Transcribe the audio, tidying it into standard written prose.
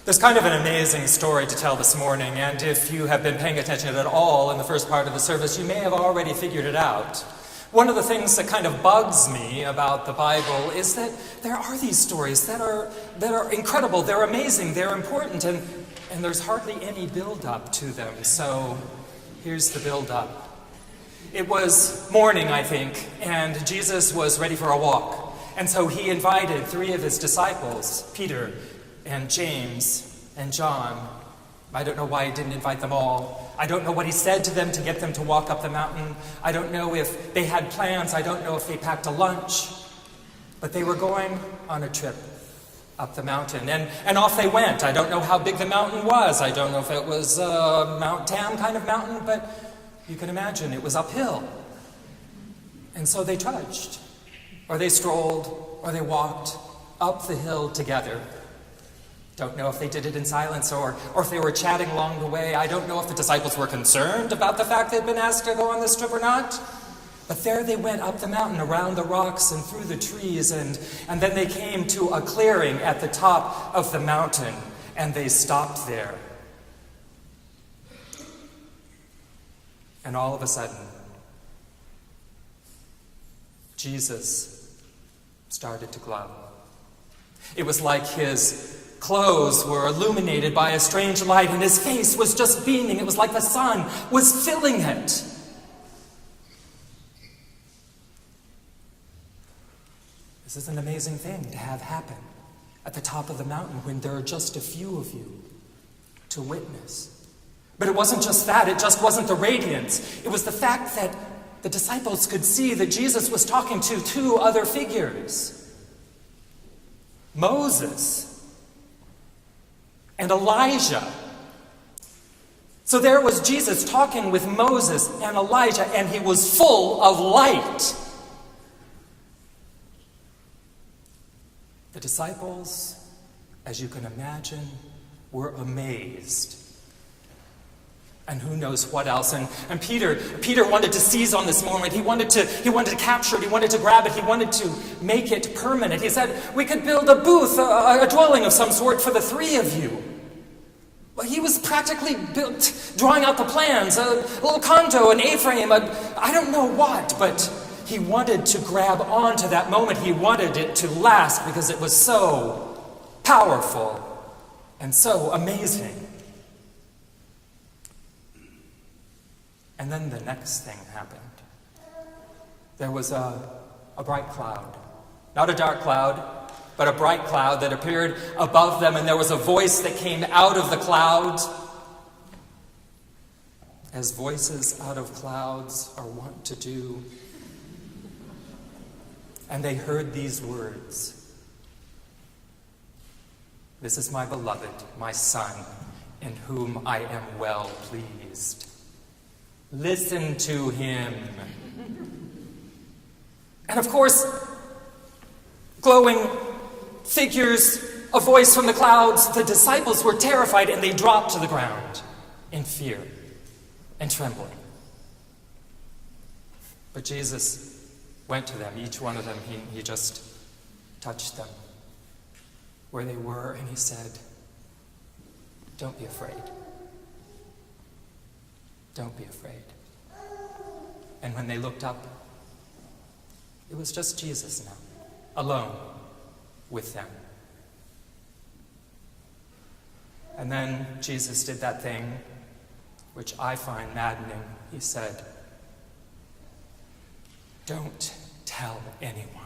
There's kind of an amazing story to tell this morning, and if you have been paying attention at all in the first part of the service, you may have already figured it out. One of the things that kind of bugs me about the Bible is that there are these stories that are incredible, they're amazing, they're important, and there's hardly any build-up to them. So here's the build-up. It was morning, I think, and Jesus was ready for a walk. And so he invited 3 of his disciples, Peter and James and John. I don't know why he didn't invite them all. I don't know what he said to them to get them to walk up the mountain. I don't know if they had plans. I don't know if they packed a lunch. But they were going on a trip up the mountain. And off they went. I don't know how big the mountain was. I don't know if it was a Mount Tam kind of mountain, but you can imagine it was uphill. And so they trudged, or they strolled, or they walked up the hill together. Don't know if they did it in silence or if they were chatting along the way. I don't know if the disciples were concerned about the fact they'd been asked to go on this trip or not. But there they went up the mountain, around the rocks and through the trees, and then they came to a clearing at the top of the mountain, and they stopped there. And all of a sudden, Jesus started to glow. It was like his clothes were illuminated by a strange light, and his face was just beaming. It was like the sun was filling it. This is an amazing thing to have happen at the top of the mountain when there are just a few of you to witness. But it wasn't just that. It just wasn't the radiance. It was the fact that the disciples could see that Jesus was talking to 2 other figures. Moses and Elijah. So there was Jesus talking with Moses and Elijah, and he was full of light. The disciples, as you can imagine, were amazed. And who knows what else. And Peter wanted to seize on this moment. He wanted to capture it. He wanted to grab it. He wanted to make it permanent. He said, we could build a booth, a dwelling of some sort for the 3 of you. Well, he was practically drawing out the plans, a little condo, an A-frame, I don't know what, but he wanted to grab onto that moment. He wanted it to last because it was so powerful and so amazing. And then the next thing happened. There was a bright cloud. Not a dark cloud, but a bright cloud that appeared above them, and there was a voice that came out of the cloud, as voices out of clouds are wont to do. And they heard these words: "This is my beloved, my Son, in whom I am well pleased. Listen to him." And of course, glowing figures, a voice from the clouds, the disciples were terrified, and they dropped to the ground in fear and trembling. But Jesus went to them, each one of them. He just touched them where they were, and he said, "Don't be afraid. Don't be afraid." And when they looked up, it was just Jesus now, alone with them. And then Jesus did that thing which I find maddening. He said, "Don't tell anyone."